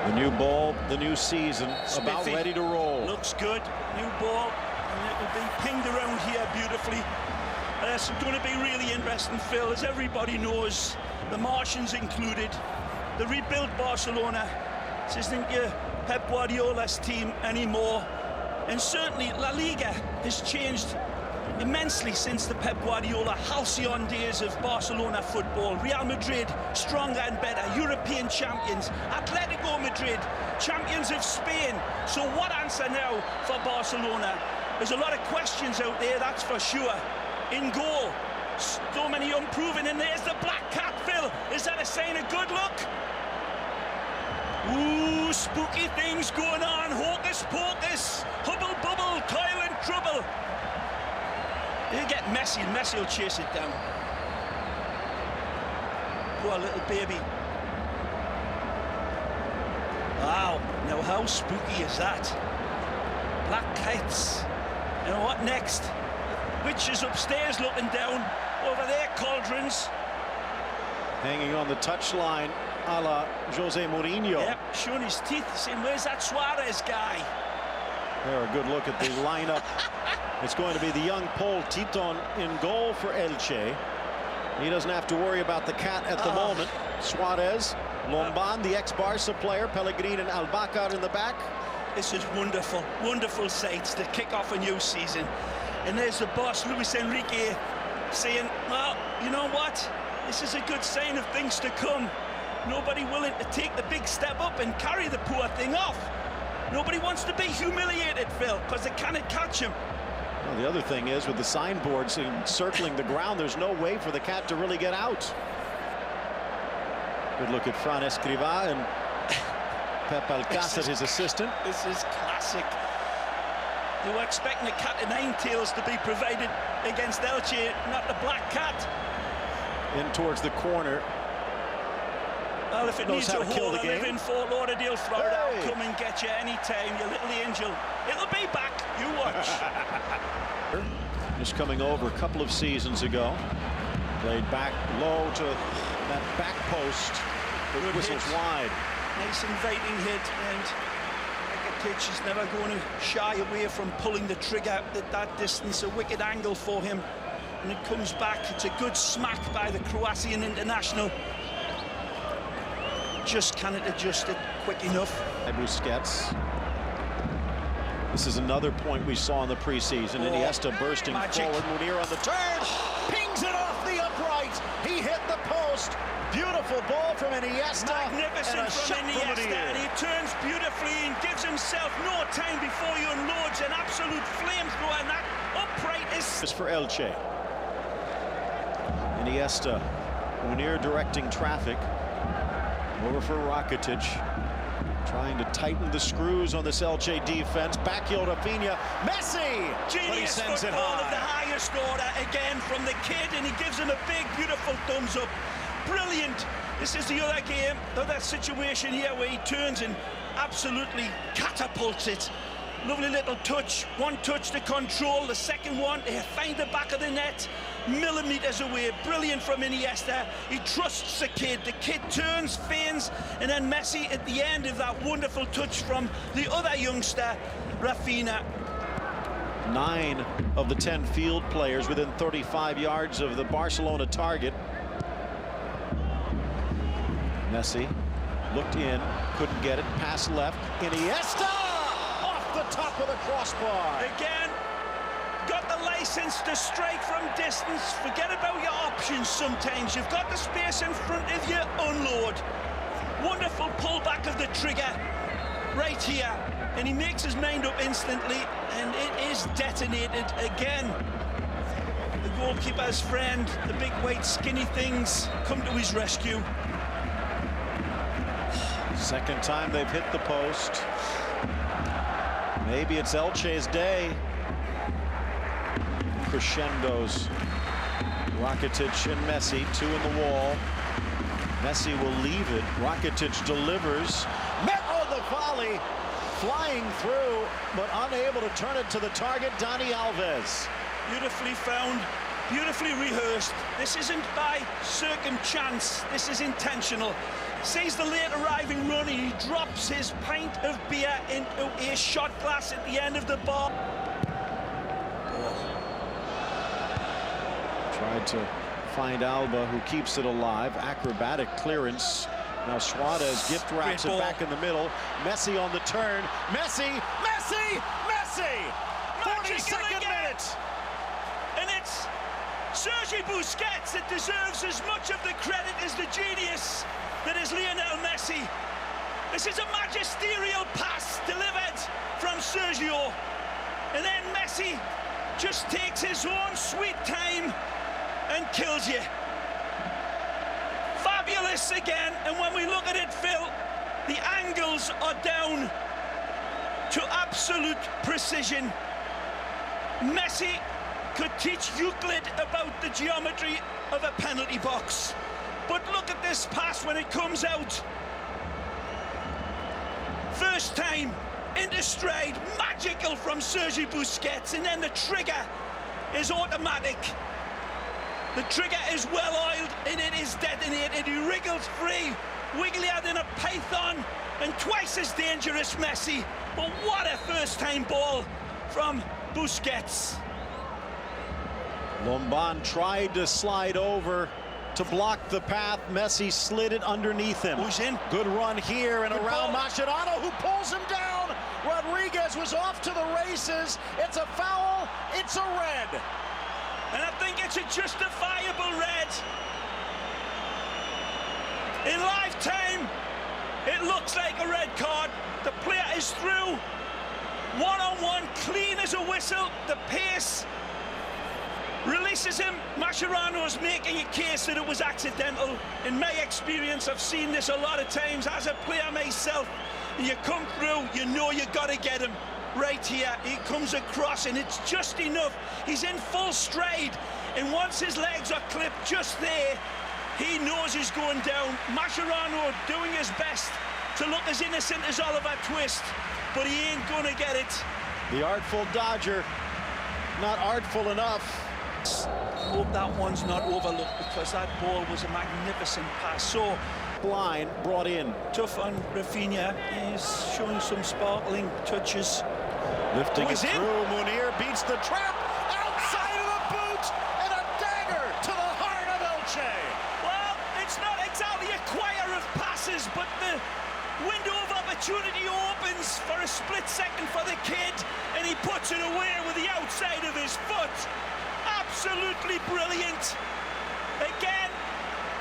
The new ball, the new season, about ready to roll. Looks good. New ball, and it will be pinged around here beautifully. It's going to be really interesting, Phil. As everybody knows, the Martians included, the rebuilt Barcelona. This isn't your Pep Guardiola's team anymore. And certainly La Liga has changed immensely since the Pep Guardiola halcyon days of Barcelona football. Real Madrid, stronger and better, European champions. Atletico Madrid, champions of Spain. So what answer now for Barcelona? There's a lot of questions out there, that's for sure. In goal, so many unproven, and there's the black cat, Phil. Is that a sign of good luck? Ooh, spooky things going on. Hocus pocus, hubble bubble, toil and trouble. He'll get Messi, and Messi will chase it down. Poor little baby. Wow, now how spooky is that? Black kites. And what next? Witches upstairs looking down. Over there, cauldrons. Hanging on the touchline, a la Jose Mourinho. Yep, showing his teeth, saying, where's that Suarez guy? There, a good look at the lineup. It's going to be the young Paul Titon in goal for Elche. He doesn't have to worry about the cat at the moment. Suarez, Lomban, the ex-Barca player, Pellegrini and Albacar in the back. This is wonderful, wonderful sights to kick off a new season. And there's the boss, Luis Enrique, saying, well, you know what? This is a good sign of things to come. Nobody willing to take the big step up and carry the poor thing off. Nobody wants to be humiliated, Phil, because they cannot catch him. Well, the other thing is, with the signboards encircling the ground, there's no way for the cat to really get out. Good look at Fran Escrivá and Pep Alcácer, his assistant. This is classic. They were expecting a cat of nine tails to be provided against Elche, not the black cat. In towards the corner. Well, if it needs a hole, I live in Fort Lauderdale, Florida. I'll come and get you anytime, you little angel. It'll be back, you watch. Just coming over a couple of seasons ago. Played back low to that back post. It whistles wide. Nice inviting hit, and Rakitic is never going to shy away from pulling the trigger at that distance. A wicked angle for him. And it comes back. It's a good smack by the Croatian international. Just cannot adjust it quick enough. Busquets. This is another point we saw in the preseason. Iniesta bursting forward. Munir on the turn. Pings it off the upright. He hit the post. Beautiful ball from Iniesta. Magnificent from Iniesta. And he turns beautifully and gives himself no time before he unloads an absolute flamethrower. And that upright is for Elche. Iniesta. Munir directing traffic. Over for Rakitic, trying to tighten the screws on this Elche defense. Back heel Rafinha. Messi! Genius football of the highest order again from the kid, and he gives him a big, beautiful thumbs up. Brilliant. This is the other game, the other situation here where he turns and absolutely catapults it. Lovely little touch. One touch to control, the second one to find the back of the net. Millimeters away. Brilliant from Iniesta. He trusts the kid. The kid turns, feigns, and then Messi at the end of that wonderful touch from the other youngster, Rafinha. 9 of the 10 field players within 35 yards of the Barcelona target. Messi looked in, couldn't get it. Pass left. Iniesta off the top of the crossbar. Again. Got the license to strike from distance. Forget about your options sometimes. You've got the space in front of you, unload. Wonderful pullback of the trigger right here. And he makes his mind up instantly, and it is detonated again. The goalkeeper's friend, the big white skinny things, come to his rescue. Second time they've hit the post. Maybe it's Elche's day. Crescendos. Rakitic and Messi, 2 in the wall. Messi will leave it. Rakitic delivers. Met on the volley. Flying through, but unable to turn it to the target, Dani Alves. Beautifully found, beautifully rehearsed. This isn't by circumstance, this is intentional. sees the late arriving run, and he drops his pint of beer into a shot glass at the end of the bar. Tried to find Alba, who keeps it alive. Acrobatic clearance. Now Suarez gift wraps it back in the middle. Messi on the turn. Messi! Messi! Messi! 42nd minute! And it's Sergi Busquets that deserves as much of the credit as the genius that is Lionel Messi. This is a magisterial pass delivered from Sergio. And then Messi just takes his own sweet time and kills you. Fabulous again, and when we look at it, Phil, the angles are down to absolute precision. Messi could teach Euclid about the geometry of a penalty box. But look at this pass when it comes out. First time, into stride, magical from Sergi Busquets, and then the trigger is automatic. The trigger is well oiled and it is detonated. He wriggles free, wigglier than a python, and twice as dangerous Messi. But what a first time ball from Busquets. Lomban tried to slide over to block the path. Messi slid it underneath him. Who's in? Good run here and Good around ball. Mascherano, who pulls him down. Rodriguez was off to the races. It's a foul. It's a red. And I think it's a justifiable red. In lifetime, it looks like a red card. The player is through. One-on-one, clean as a whistle. The pace releases him. Mascherano's making a case that it was accidental. In my experience, I've seen this a lot of times as a player myself. You come through, you know you got to get him. Right here, he comes across and it's just enough. He's in full stride, and once his legs are clipped just there, he knows he's going down. Mascherano doing his best to look as innocent as Oliver Twist, but he ain't gonna get it. The artful Dodger, not artful enough. Hope that one's not overlooked, because that ball was a magnificent pass. So Line brought in. tough on Rafinha. He's showing some sparkling touches. Lifting it Was in. through. Munir beats the trap outside of the boot, and a dagger to the heart of Elche. Well, it's not exactly a choir of passes, but the window of opportunity opens for a split second for the kid, and he puts it away with the outside of his foot. Absolutely brilliant. Again,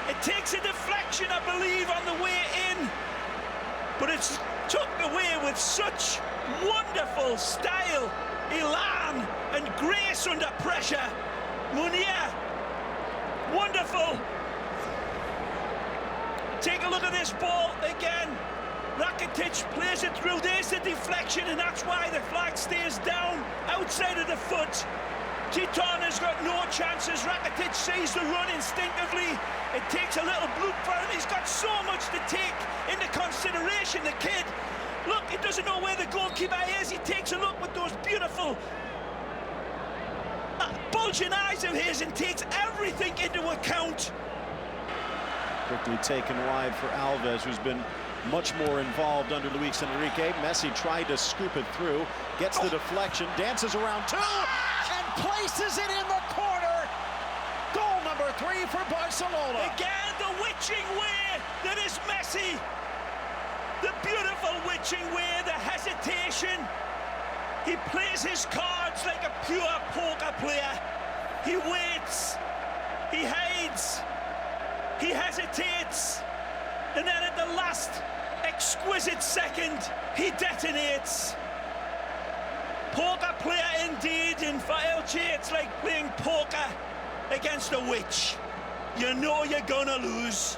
it takes a deflection, I believe, on the way in, but it's tucked away with such wonderful style, elan, and grace under pressure. Munir, wonderful. Take a look at this ball again. Rakitic plays it through. There's the deflection, and that's why the flag stays down outside of the foot. Titon has got no chances. Rakitic sees the run instinctively. It takes a little bloop for him. He's got so much to take into consideration, the kid. Look, he doesn't know where the goalkeeper is. He takes a look with those beautiful bulging eyes of his and takes everything into account. Quickly taken wide for Alves, who's been much more involved under Luis Enrique. Messi tried to scoop it through, gets the deflection, dances around two, and places it in the corner. Goal number 3 for Barcelona. Again, the witching way that is Messi. The beautiful witching way, the hesitation. He plays his cards like a pure poker player. He waits, he hides, he hesitates, and then at the last exquisite second, he detonates. Poker player indeed, and for Elche, it's like playing poker against a witch. You know you're gonna lose.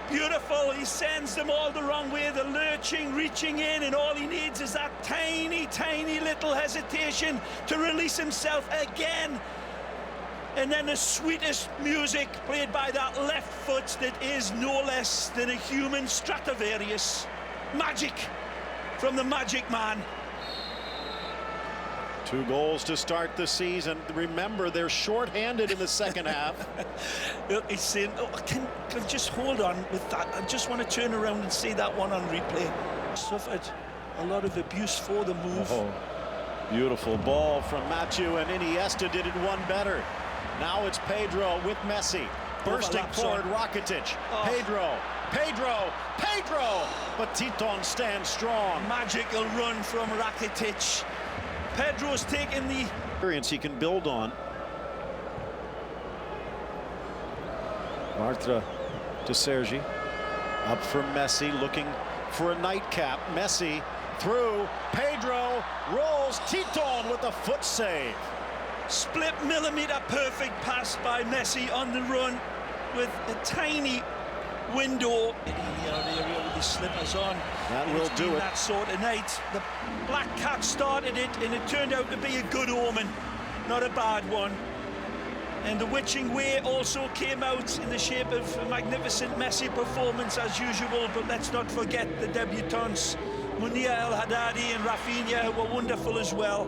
Beautiful, he sends them all the wrong way, the lurching, reaching in, and all he needs is that tiny, tiny little hesitation to release himself again. And then the sweetest music played by that left foot that is no less than a human Stradivarius. Magic from the Magic Man. 2 goals to start the season. Remember, they're short-handed in the second half. He's saying, oh, can just hold on with that. I just want to turn around and see that one on replay. Suffered a lot of abuse for the move. Oh, beautiful ball from Mathieu, and Iniesta did it one better. Now it's Pedro with Messi. Bursting forward, Rakitic. Oh. Pedro, but Titon stands strong. Magical run from Rakitic. Pedro's taken the experience he can build on. Bartra to Sergi. Up for Messi, looking for a nightcap. Messi through. Pedro rolls. Titon with a foot save. split millimeter perfect pass by Messi on the run with a tiny window in the area with his slippers on. That will do it. That sort of night. The Black Cat started it, and it turned out to be a good omen, not a bad one. And the witching way also came out in the shape of a magnificent Messi performance as usual, but let's not forget the debutants, Munir El Haddadi and Rafinha, who were wonderful as well.